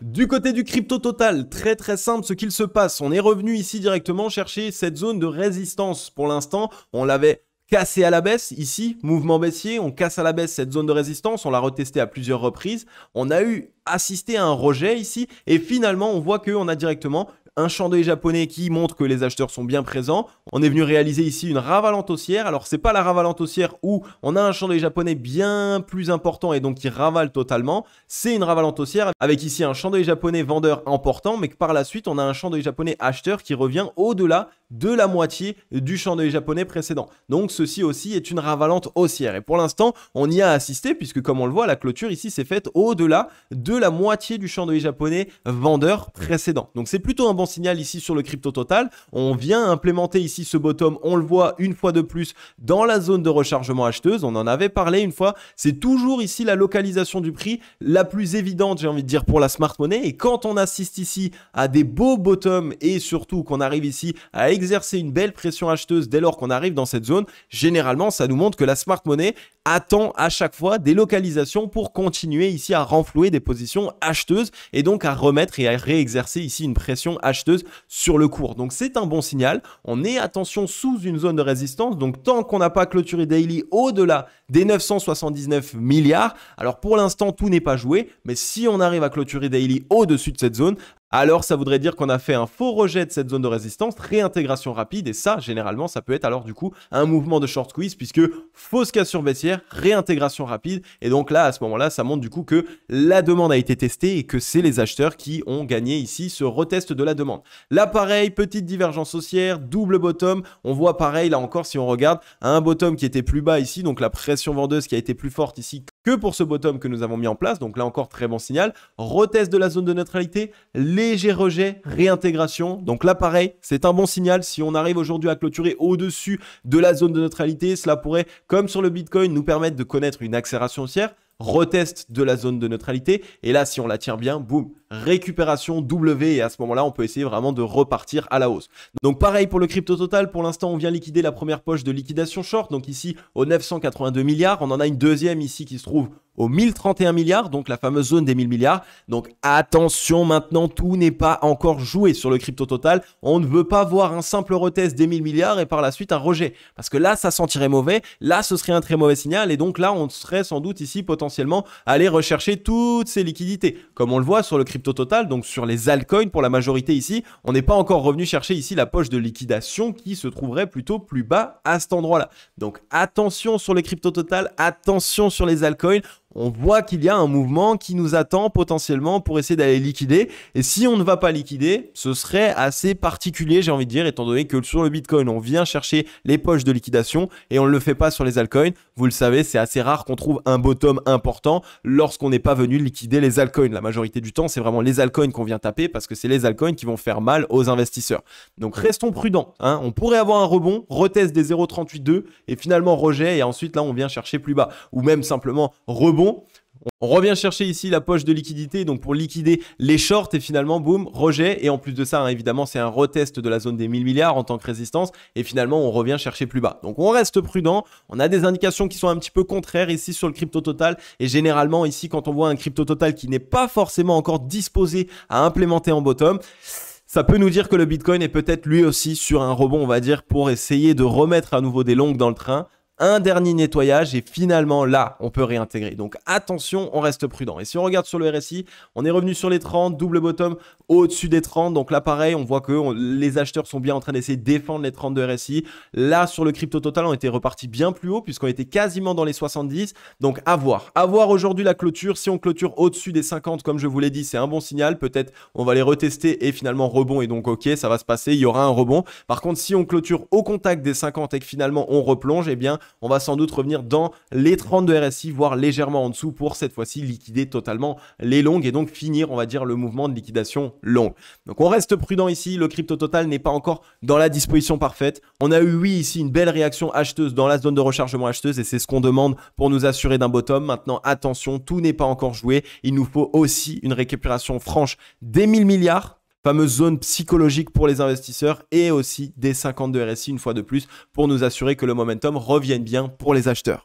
Du côté du crypto total, très très simple ce qu'il se passe. On est revenu ici directement chercher cette zone de résistance. Pour l'instant, on l'avait cassé à la baisse ici, mouvement baissier. On casse à la baisse cette zone de résistance. On l'a retesté à plusieurs reprises. On a eu assisté à un rejet ici et finalement, on voit qu'on a directement un chandelier japonais qui montre que les acheteurs sont bien présents. On est venu réaliser ici une ravalante haussière. Alors, c'est pas la ravalante haussière où on a un chandelier japonais bien plus important et donc qui ravale totalement. C'est une ravalante haussière avec ici un chandelier japonais vendeur important, mais que par la suite, on a un chandelier japonais acheteur qui revient au-delà de la moitié du chandelier japonais précédent. Donc, ceci aussi est une ravalante haussière. Et pour l'instant, on y a assisté puisque, comme on le voit, la clôture ici s'est faite au-delà de la moitié du chandelier japonais vendeur précédent. Donc, c'est plutôt un bon signal ici sur le crypto total. On vient implémenter ici ce bottom, on le voit une fois de plus dans la zone de rechargement acheteuse. On en avait parlé une fois. C'est toujours ici la localisation du prix la plus évidente, j'ai envie de dire, pour la smart money. Et quand on assiste ici à des beaux bottoms et surtout qu'on arrive ici à exercer une belle pression acheteuse dès lors qu'on arrive dans cette zone, généralement, ça nous montre que la smart money attend à chaque fois des localisations pour continuer ici à renflouer des positions acheteuses et donc à remettre et à réexercer ici une pression acheteuse sur le cours. Donc c'est un bon signal. On est, attention, sous une zone de résistance. Donc tant qu'on n'a pas clôturé daily au-delà des 979 milliards, alors pour l'instant tout n'est pas joué, mais si on arrive à clôturer daily au-dessus de cette zone, alors ça voudrait dire qu'on a fait un faux rejet de cette zone de résistance, réintégration rapide, et ça, généralement, ça peut être alors du coup un mouvement de short squeeze, puisque fausse cassure baissière, réintégration rapide, et donc là, à ce moment-là, ça montre du coup que la demande a été testée et que c'est les acheteurs qui ont gagné ici ce retest de la demande. Là, pareil, petite divergence haussière, double bottom, on voit pareil, là encore, si on regarde, un bottom qui était plus bas ici, donc la pression vendeuse qui a été plus forte ici que pour ce bottom que nous avons mis en place, donc là encore, très bon signal, retest de la zone de neutralité, léger rejet, réintégration, donc là, pareil, c'est un bon signal, si on arrive aujourd'hui à clôturer au-dessus de la zone de neutralité, cela pourrait, comme sur le Bitcoin, nous permettre de connaître une accélération haussière, retest de la zone de neutralité, et là si on la tient bien, boum, récupération W, et à ce moment-là on peut essayer vraiment de repartir à la hausse. Donc pareil pour le crypto total, pour l'instant on vient liquider la première poche de liquidation short, donc ici aux 982 milliards, on en a une deuxième ici qui se trouve aux 1031 milliards, donc la fameuse zone des 1000 milliards. Donc attention maintenant, tout n'est pas encore joué sur le crypto total. On ne veut pas voir un simple retest des 1000 milliards et par la suite un rejet. Parce que là, ça sentirait mauvais. Là, ce serait un très mauvais signal. Et donc là, on serait sans doute ici potentiellement aller rechercher toutes ces liquidités. Comme on le voit sur le crypto total, donc sur les altcoins pour la majorité ici, on n'est pas encore revenu chercher ici la poche de liquidation qui se trouverait plutôt plus bas à cet endroit-là. Donc attention sur les crypto total, attention sur les altcoins. On voit qu'il y a un mouvement qui nous attend potentiellement pour essayer d'aller liquider. Et si on ne va pas liquider, ce serait assez particulier, j'ai envie de dire, étant donné que sur le Bitcoin, on vient chercher les poches de liquidation et on ne le fait pas sur les altcoins. Vous le savez, c'est assez rare qu'on trouve un bottom important lorsqu'on n'est pas venu liquider les altcoins. La majorité du temps, c'est vraiment les altcoins qu'on vient taper parce que c'est les altcoins qui vont faire mal aux investisseurs. Donc restons prudents, hein. On pourrait avoir un rebond, retest des 0,382 et finalement rejet et ensuite là, on vient chercher plus bas. Ou même simplement rebond. On revient chercher ici la poche de liquidité donc pour liquider les shorts et finalement boum, rejet et en plus de ça hein, évidemment c'est un retest de la zone des 1000 milliards en tant que résistance et finalement on revient chercher plus bas. Donc on reste prudent, on a des indications qui sont un petit peu contraires ici sur le crypto total et généralement ici quand on voit un crypto total qui n'est pas forcément encore disposé à implémenter en bottom, ça peut nous dire que le Bitcoin est peut-être lui aussi sur un rebond on va dire pour essayer de remettre à nouveau des longues dans le train. Un dernier nettoyage et finalement là on peut réintégrer. Donc attention, on reste prudent. Et si on regarde sur le RSI, on est revenu sur les 30, double bottom au-dessus des 30. Donc là pareil, on voit que les acheteurs sont bien en train d'essayer de défendre les 30 de RSI. Là sur le crypto total, on était reparti bien plus haut puisqu'on était quasiment dans les 70. Donc à voir. À voir aujourd'hui la clôture. Si on clôture au-dessus des 50, comme je vous l'ai dit, c'est un bon signal. Peut-être on va les retester et finalement rebond et donc ok, ça va se passer, il y aura un rebond. Par contre, si on clôture au contact des 50 et que finalement on replonge, eh bien on va sans doute revenir dans les 30 de RSI, voire légèrement en dessous pour cette fois-ci liquider totalement les longues et donc finir, on va dire, le mouvement de liquidation longue. Donc on reste prudent ici, le crypto total n'est pas encore dans la disposition parfaite. On a eu, oui, ici une belle réaction acheteuse dans la zone de rechargement acheteuse et c'est ce qu'on demande pour nous assurer d'un bottom. Maintenant, attention, tout n'est pas encore joué. Il nous faut aussi une récupération franche des 1000 milliards. Fameuse zone psychologique pour les investisseurs et aussi des 50 de RSI une fois de plus pour nous assurer que le momentum revienne bien pour les acheteurs.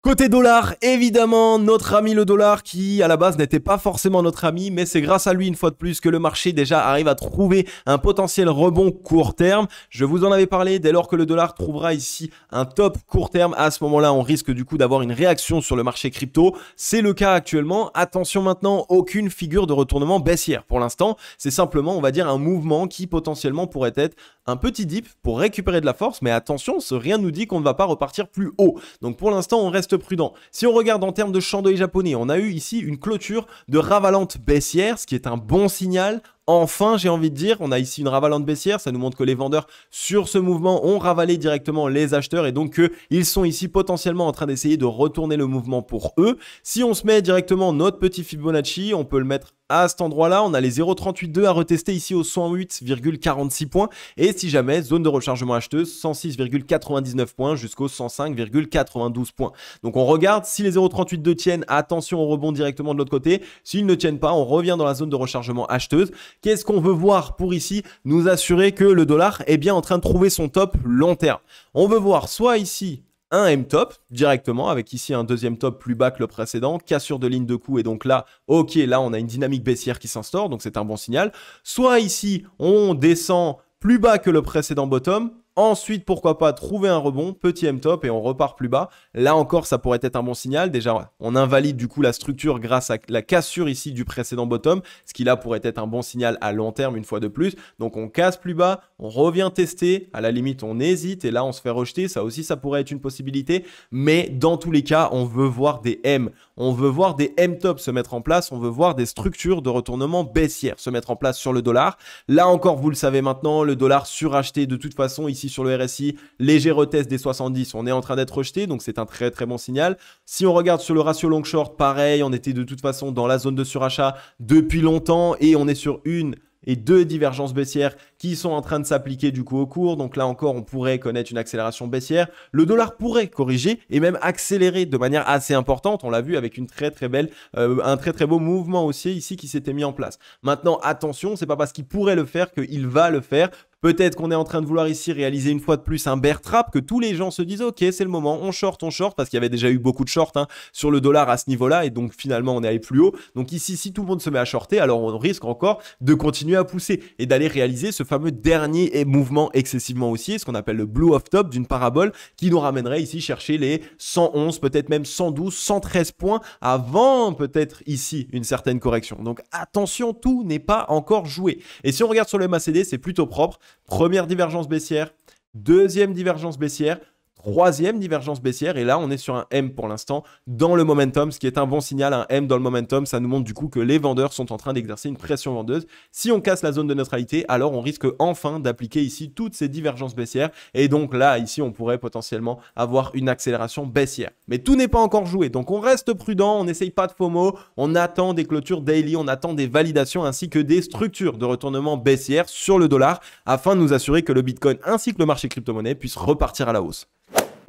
Côté dollar, évidemment, notre ami le dollar qui à la base n'était pas forcément notre ami, mais c'est grâce à lui une fois de plus que le marché déjà arrive à trouver un potentiel rebond court terme. Je vous en avais parlé, dès lors que le dollar trouvera ici un top court terme, à ce moment-là, on risque du coup d'avoir une réaction sur le marché crypto. C'est le cas actuellement. Attention maintenant, aucune figure de retournement baissière. Pour l'instant, c'est simplement, on va dire, un mouvement qui potentiellement pourrait être un petit dip pour récupérer de la force, mais attention, rien ne nous dit qu'on ne va pas repartir plus haut. Donc pour l'instant, on reste prudent. Si on regarde en termes de chandelier japonais, on a eu ici une clôture de ravalante baissière, ce qui est un bon signal. Enfin, j'ai envie de dire, on a ici une ravalante baissière, ça nous montre que les vendeurs sur ce mouvement ont ravalé directement les acheteurs et donc qu'ils sont ici potentiellement en train d'essayer de retourner le mouvement pour eux. Si on se met directement notre petit Fibonacci, on peut le mettre à cet endroit-là, on a les 0,382 à retester ici au 108,46 points et si jamais, zone de rechargement acheteuse, 106,99 points jusqu'au 105,92 points. Donc on regarde, si les 0,382 tiennent, attention, on rebond directement de l'autre côté. S'ils ne tiennent pas, on revient dans la zone de rechargement acheteuse. Qu'est-ce qu'on veut voir pour ici nous assurer que le dollar est bien en train de trouver son top long terme? On veut voir soit ici un M-top directement avec ici un deuxième top plus bas que le précédent, cassure de ligne de coup et donc là, ok, là on a une dynamique baissière qui s'instaure, donc c'est un bon signal. Soit ici, on descend plus bas que le précédent bottom, Ensuite, pourquoi pas trouver un rebond, petit M-top et on repart plus bas. Là encore, ça pourrait être un bon signal. Déjà, on invalide du coup la structure grâce à la cassure ici du précédent bottom, ce qui là pourrait être un bon signal à long terme une fois de plus. Donc on casse plus bas, on revient tester, à la limite on hésite et là on se fait rejeter. Ça aussi, ça pourrait être une possibilité. Mais dans tous les cas, on veut voir des M. On veut voir des M-top se mettre en place. On veut voir des structures de retournement baissière se mettre en place sur le dollar. Là encore, vous le savez maintenant, le dollar suracheté de toute façon ici sur le RSI, léger retest des 70, on est en train d'être rejeté, donc c'est un très très bon signal. Si on regarde sur le ratio long short, pareil, on était de toute façon dans la zone de surachat depuis longtemps et on est sur une et deux divergences baissières qui sont en train de s'appliquer du coup au cours. Donc là encore, on pourrait connaître une accélération baissière. Le dollar pourrait corriger et même accélérer de manière assez importante. On l'a vu avec une très très belle, un très très beau mouvement haussier ici qui s'était mis en place. Maintenant, attention, c'est pas parce qu'il pourrait le faire qu'il va le faire. Peut-être qu'on est en train de vouloir ici réaliser une fois de plus un bear trap, que tous les gens se disent ok, c'est le moment, on short, parce qu'il y avait déjà eu beaucoup de short sur le dollar à ce niveau-là et donc finalement on est allé plus haut. Donc ici, si tout le monde se met à shorter, alors on risque encore de continuer à pousser et d'aller réaliser ce fameux dernier mouvement excessivement haussier, ce qu'on appelle le blue off top d'une parabole qui nous ramènerait ici chercher les 111, peut-être même 112, 113 points avant peut-être ici une certaine correction. Donc attention, tout n'est pas encore joué. Et si on regarde sur le MACD, c'est plutôt propre. Première divergence baissière, deuxième divergence baissière, troisième divergence baissière et là on est sur un M pour l'instant dans le momentum, ce qui est un bon signal. Un M dans le momentum, ça nous montre du coup que les vendeurs sont en train d'exercer une pression vendeuse. Si on casse la zone de neutralité, alors on risque enfin d'appliquer ici toutes ces divergences baissières et donc là ici on pourrait potentiellement avoir une accélération baissière. Mais tout n'est pas encore joué, donc on reste prudent, on n'essaye pas de FOMO, on attend des clôtures daily, on attend des validations ainsi que des structures de retournement baissière sur le dollar afin de nous assurer que le Bitcoin ainsi que le marché crypto-monnaie puissent repartir à la hausse.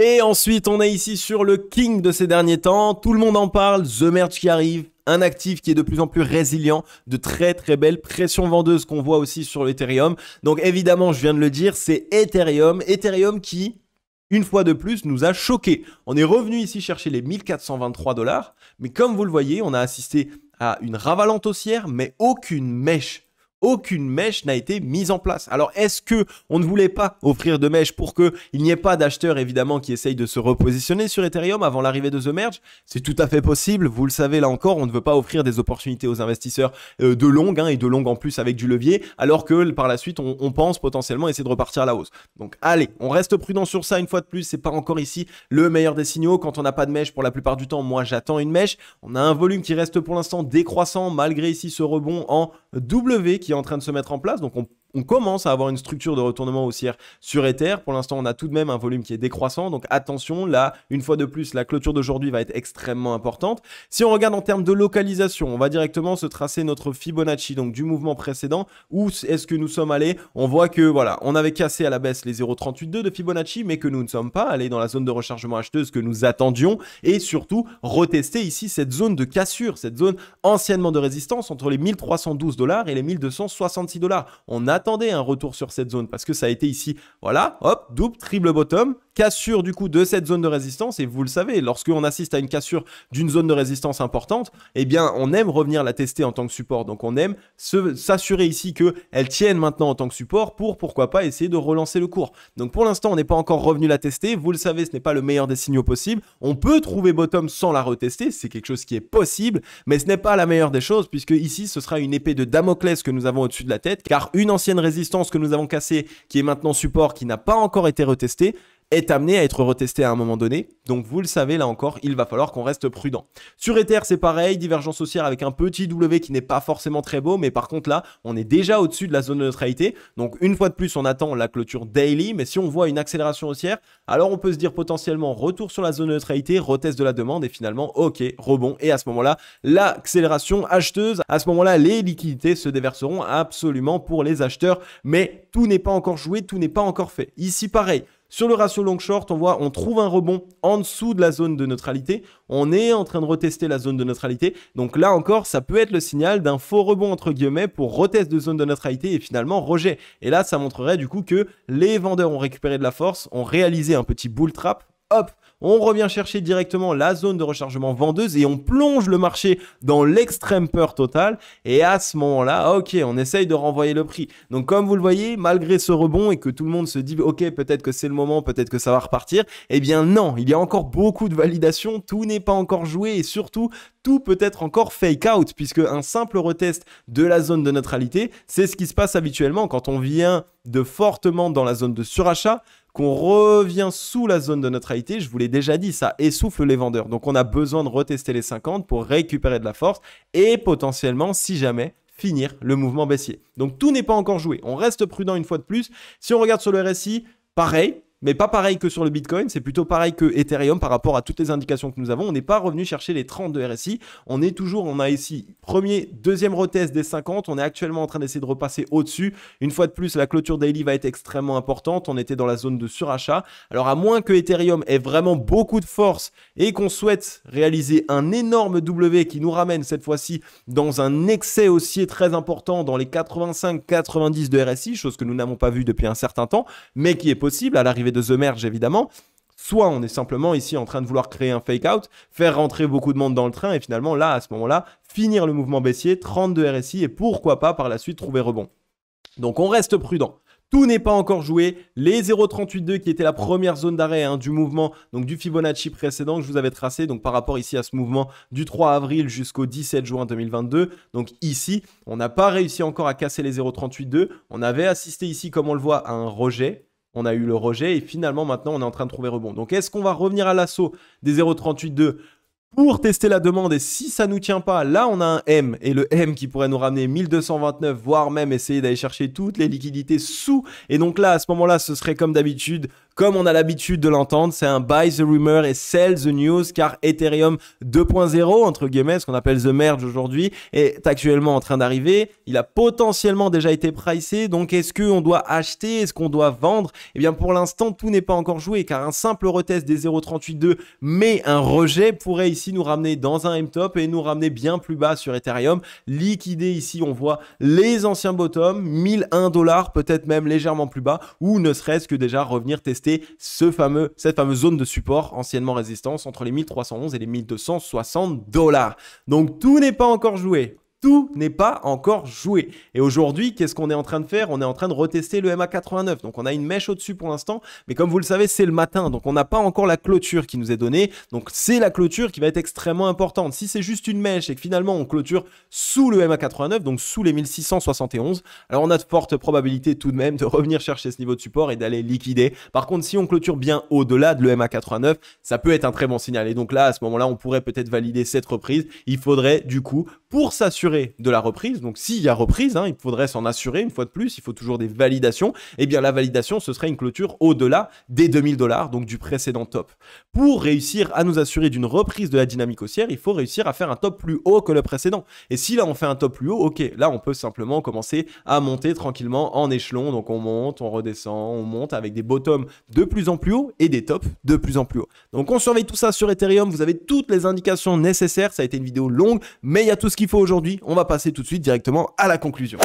Et ensuite, on est ici sur le king de ces derniers temps. Tout le monde en parle, The Merge qui arrive. Un actif qui est de plus en plus résilient, de très très belles pressions vendeuses qu'on voit aussi sur l'Ethereum. Donc évidemment, je viens de le dire, c'est Ethereum. Ethereum qui, une fois de plus, nous a choqués. On est revenu ici chercher les 1423 $. Mais comme vous le voyez, on a assisté à une ravalante haussière, mais aucune mèche. Aucune mèche n'a été mise en place. Alors, est-ce que on ne voulait pas offrir de mèche pour qu'il n'y ait pas d'acheteurs, évidemment, qui essayent de se repositionner sur Ethereum avant l'arrivée de The Merge? C'est tout à fait possible. Vous le savez, là encore, on ne veut pas offrir des opportunités aux investisseurs de longue, et de longue en plus avec du levier, alors que par la suite, on pense potentiellement essayer de repartir à la hausse. Donc, allez, on reste prudent sur ça une fois de plus. C'est pas encore ici le meilleur des signaux. Quand on n'a pas de mèche, pour la plupart du temps, moi, j'attends une mèche. On a un volume qui reste pour l'instant décroissant, malgré ici ce rebond en W qui est en train de se mettre en place. Donc on commence à avoir une structure de retournement haussière sur Ether. Pour l'instant, on a tout de même un volume qui est décroissant. Donc attention, là, une fois de plus, la clôture d'aujourd'hui va être extrêmement importante. Si on regarde en termes de localisation, on va directement se tracer notre Fibonacci, donc du mouvement précédent. Où est-ce que nous sommes allés? On voit que voilà, on avait cassé à la baisse les 0,382 de Fibonacci, mais que nous ne sommes pas allés dans la zone de rechargement acheteuse que nous attendions. Et surtout, retester ici cette zone de cassure, cette zone anciennement de résistance entre les 1312 $ et les 1266 $. On attendait un retour sur cette zone parce que ça a été ici, voilà, hop, double, triple bottom, cassure du coup de cette zone de résistance. Et vous le savez, lorsqu'on assiste à une cassure d'une zone de résistance importante, eh bien on aime revenir la tester en tant que support. Donc on aime s'assurer ici qu'elle tienne maintenant en tant que support pour pourquoi pas essayer de relancer le cours. Donc pour l'instant on n'est pas encore revenu la tester. Vous le savez, ce n'est pas le meilleur des signaux possibles. On peut trouver bottom sans la retester, c'est quelque chose qui est possible, mais ce n'est pas la meilleure des choses puisque ici ce sera une épée de Damoclès que nous avons au-dessus de la tête, car une ancienne résistance que nous avons cassée, qui est maintenant support, qui n'a pas encore été retestée, est amené à être retesté à un moment donné. Donc vous le savez, là encore, il va falloir qu'on reste prudent. Sur Ether, c'est pareil, divergence haussière avec un petit W qui n'est pas forcément très beau, mais par contre là, on est déjà au-dessus de la zone de neutralité. Donc une fois de plus, on attend la clôture daily, mais si on voit une accélération haussière, alors on peut se dire potentiellement retour sur la zone de neutralité, retest de la demande et finalement, ok, rebond. Et à ce moment-là, l'accélération acheteuse, à ce moment-là, les liquidités se déverseront absolument pour les acheteurs, mais tout n'est pas encore joué, tout n'est pas encore fait. Ici, pareil. Sur le ratio long short, on trouve un rebond en dessous de la zone de neutralité. On est en train de retester la zone de neutralité. Donc là encore, ça peut être le signal d'un faux rebond entre guillemets pour retest de zone de neutralité et finalement rejet. Et là, ça montrerait du coup que les vendeurs ont récupéré de la force, ont réalisé un petit bull trap. Hop, on revient chercher directement la zone de rechargement vendeuse et on plonge le marché dans l'extrême peur totale. Et à ce moment-là, ok, on essaye de renvoyer le prix. Donc comme vous le voyez, malgré ce rebond et que tout le monde se dit ok, peut-être que c'est le moment, peut-être que ça va repartir, eh bien non, il y a encore beaucoup de validation, tout n'est pas encore joué et surtout, tout peut être encore fake out puisque un simple retest de la zone de neutralité, c'est ce qui se passe habituellement quand on vient de fortement dans la zone de surachat, qu'on revient sous la zone de neutralité. Je vous l'ai déjà dit, ça essouffle les vendeurs. Donc on a besoin de retester les 50 pour récupérer de la force et potentiellement, si jamais, finir le mouvement baissier. Donc tout n'est pas encore joué. On reste prudent une fois de plus. Si on regarde sur le RSI, pareil. Mais pas pareil que sur le Bitcoin, c'est plutôt pareil que Ethereum par rapport à toutes les indications que nous avons. On n'est pas revenu chercher les 30 de RSI. On a ici deuxième retest des 50. On est actuellement en train d'essayer de repasser au-dessus. Une fois de plus, la clôture daily va être extrêmement importante. On était dans la zone de surachat. Alors à moins que Ethereum ait vraiment beaucoup de force et qu'on souhaite réaliser un énorme W qui nous ramène cette fois-ci dans un excès haussier très important dans les 85-90 de RSI, chose que nous n'avons pas vue depuis un certain temps, mais qui est possible à l'arrivée de The Merge évidemment, soit on est simplement ici en train de vouloir créer un fake out, faire rentrer beaucoup de monde dans le train et finalement là à ce moment-là finir le mouvement baissier, 32 RSI et pourquoi pas par la suite trouver rebond. Donc on reste prudent. Tout n'est pas encore joué. Les 0,382 qui était la première zone d'arrêt du mouvement, donc du Fibonacci précédent que je vous avais tracé, donc par rapport ici à ce mouvement du 3 avril jusqu'au 17 juin 2022. Donc ici, on n'a pas réussi encore à casser les 0,382. On avait assisté ici, comme on le voit, à un rejet. On a eu le rejet et finalement, maintenant, on est en train de trouver rebond. Donc, est-ce qu'on va revenir à l'assaut des 0,382 pour tester la demande? Et si ça ne nous tient pas, là, on a un M. Et le M qui pourrait nous ramener 1229, voire même essayer d'aller chercher toutes les liquidités sous. Et donc là, à ce moment-là, ce serait comme d'habitude, comme on a l'habitude de l'entendre, c'est un buy the rumor et sell the news, car Ethereum 2.0, entre guillemets, ce qu'on appelle the merge aujourd'hui, est actuellement en train d'arriver. Il a potentiellement déjà été pricé, donc est-ce qu'on doit acheter, est-ce qu'on doit vendre? Eh bien pour l'instant, tout n'est pas encore joué, car un simple retest des 0.382, mais un rejet pourrait ici nous ramener dans un M-top et nous ramener bien plus bas sur Ethereum. Liquidé ici, on voit les anciens bottoms, 1001 $, peut-être même légèrement plus bas, ou ne serait-ce que déjà revenir tester cette fameuse zone de support, anciennement résistance, entre les 1311 et les 1260 $. Donc tout n'est pas encore joué. Tout n'est pas encore joué. Et aujourd'hui, qu'est-ce qu'on est en train de faire? On est en train de retester le MA89. Donc, on a une mèche au-dessus pour l'instant. Mais comme vous le savez, c'est le matin. Donc, on n'a pas encore la clôture qui nous est donnée. Donc, c'est la clôture qui va être extrêmement importante. Si c'est juste une mèche et que finalement, on clôture sous le MA89, donc sous les 1671, alors on a de fortes probabilités tout de même de revenir chercher ce niveau de support et d'aller liquider. Par contre, si on clôture bien au-delà de le MA89, ça peut être un très bon signal. Et donc là, à ce moment-là, on pourrait peut-être valider cette reprise. Il faudrait du coup, pour s'assurer de la reprise, donc s'il y a reprise, il faudrait s'en assurer une fois de plus, il faut toujours des validations, et bien la validation ce serait une clôture au-delà des 2000 $, donc du précédent top. Pour réussir à nous assurer d'une reprise de la dynamique haussière, il faut réussir à faire un top plus haut que le précédent. Et si là on fait un top plus haut, ok, là on peut simplement commencer à monter tranquillement en échelon, donc on monte, on redescend, on monte avec des bottoms de plus en plus haut et des tops de plus en plus haut. Donc on surveille tout ça sur Ethereum, vous avez toutes les indications nécessaires, ça a été une vidéo longue, mais il y a tout ce qu'il faut aujourd'hui. On va passer tout de suite directement à la conclusion.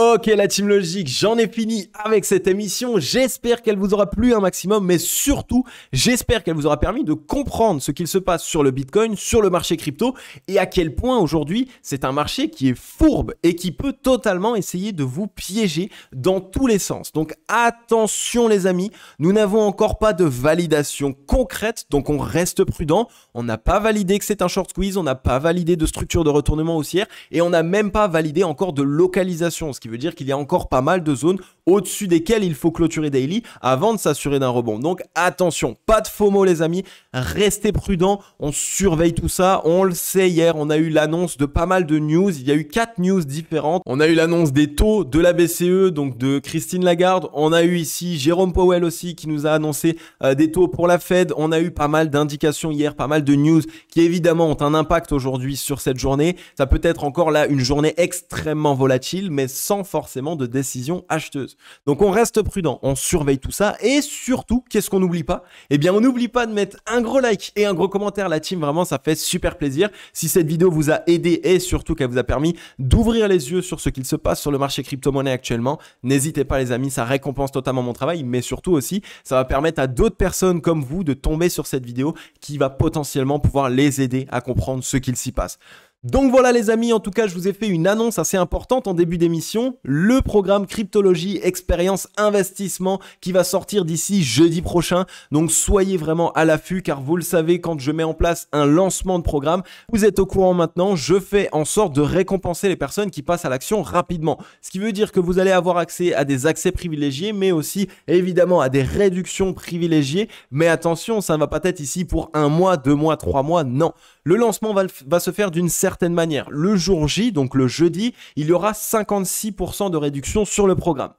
Ok la team logique, j'en ai fini avec cette émission, j'espère qu'elle vous aura plu un maximum, mais surtout j'espère qu'elle vous aura permis de comprendre ce qu'il se passe sur le Bitcoin, sur le marché crypto et à quel point aujourd'hui c'est un marché qui est fourbe et qui peut totalement essayer de vous piéger dans tous les sens. Donc attention les amis, nous n'avons encore pas de validation concrète, donc on reste prudent, on n'a pas validé que c'est un short squeeze, on n'a pas validé de structure de retournement haussière et on n'a même pas validé encore de localisation, ce qui veut dire qu'il y a encore pas mal de zones au-dessus desquelles il faut clôturer daily avant de s'assurer d'un rebond. Donc attention, pas de FOMO les amis, restez prudents, on surveille tout ça, on le sait hier, on a eu l'annonce de pas mal de news, il y a eu 4 news différentes, on a eu l'annonce des taux de la BCE, donc de Christine Lagarde, on a eu ici Jérôme Powell aussi qui nous a annoncé des taux pour la Fed, on a eu pas mal d'indications hier, pas mal de news qui évidemment ont un impact aujourd'hui sur cette journée, ça peut être encore là une journée extrêmement volatile mais sans sans forcément de décision acheteuse. Donc on reste prudent, on surveille tout ça et surtout, qu'est-ce qu'on n'oublie pas? Eh bien on n'oublie pas de mettre un gros like et un gros commentaire, la team, vraiment ça fait super plaisir. Si cette vidéo vous a aidé et surtout qu'elle vous a permis d'ouvrir les yeux sur ce qu'il se passe sur le marché crypto-monnaie actuellement, n'hésitez pas les amis, ça récompense totalement mon travail, mais surtout aussi ça va permettre à d'autres personnes comme vous de tomber sur cette vidéo qui va potentiellement pouvoir les aider à comprendre ce qu'il s'y passe. Donc voilà les amis, en tout cas je vous ai fait une annonce assez importante en début d'émission, le programme Cryptologie Expérience Investissement qui va sortir d'ici jeudi prochain, donc soyez vraiment à l'affût car vous le savez, quand je mets en place un lancement de programme, vous êtes au courant maintenant, je fais en sorte de récompenser les personnes qui passent à l'action rapidement, ce qui veut dire que vous allez avoir accès à des accès privilégiés mais aussi évidemment à des réductions privilégiées, mais attention, ça ne va pas être ici pour 1 mois, 2 mois, 3 mois, non. Le lancement va se faire d'une certaine manière. Le jour J, donc le jeudi, il y aura 56% de réduction sur le programme.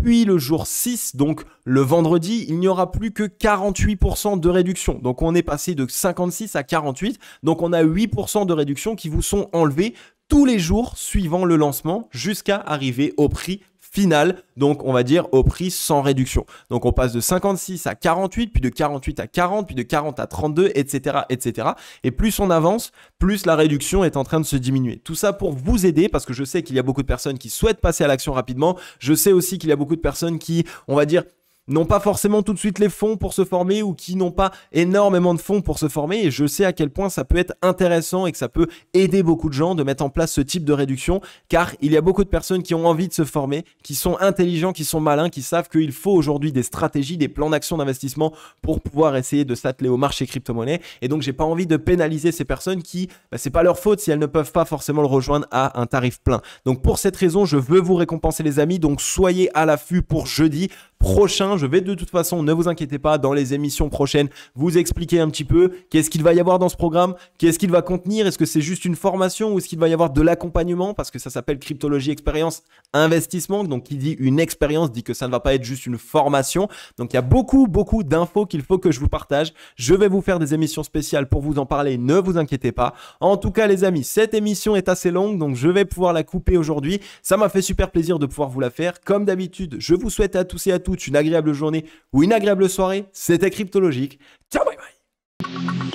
Puis le jour 6, donc le vendredi, il n'y aura plus que 48% de réduction. Donc on est passé de 56 à 48. Donc on a 8% de réduction qui vous sont enlevés tous les jours suivant le lancement jusqu'à arriver au prix final, donc on va dire au prix sans réduction. Donc on passe de 56 à 48, puis de 48 à 40, puis de 40 à 32, etc., etc. Et plus on avance, plus la réduction est en train de se diminuer. Tout ça pour vous aider, parce que je sais qu'il y a beaucoup de personnes qui souhaitent passer à l'action rapidement. Je sais aussi qu'il y a beaucoup de personnes qui, on va dire, n'ont pas forcément tout de suite les fonds pour se former ou qui n'ont pas énormément de fonds pour se former, et je sais à quel point ça peut être intéressant et que ça peut aider beaucoup de gens de mettre en place ce type de réduction, car il y a beaucoup de personnes qui ont envie de se former, qui sont intelligents, qui sont malins, qui savent qu'il faut aujourd'hui des stratégies, des plans d'action d'investissement pour pouvoir essayer de s'atteler au marché crypto-monnaie, et donc j'ai pas envie de pénaliser ces personnes qui, c'est pas leur faute si elles ne peuvent pas forcément le rejoindre à un tarif plein. Donc pour cette raison, je veux vous récompenser les amis, donc soyez à l'affût pour jeudi prochain. Je vais de toute façon, ne vous inquiétez pas, dans les émissions prochaines, vous expliquer un petit peu qu'est-ce qu'il va y avoir dans ce programme, qu'est-ce qu'il va contenir, est-ce que c'est juste une formation ou est-ce qu'il va y avoir de l'accompagnement, parce que ça s'appelle Cryptologie Expérience Investissement, donc qui dit une expérience dit que ça ne va pas être juste une formation. Donc il y a beaucoup d'infos qu'il faut que je vous partage. Je vais vous faire des émissions spéciales pour vous en parler, ne vous inquiétez pas. En tout cas les amis, cette émission est assez longue, donc je vais pouvoir la couper aujourd'hui. Ça m'a fait super plaisir de pouvoir vous la faire. Comme d'habitude, je vous souhaite à tous et à toutes une agréable journée ou une agréable soirée. C'était Cryptologique. Ciao, bye bye.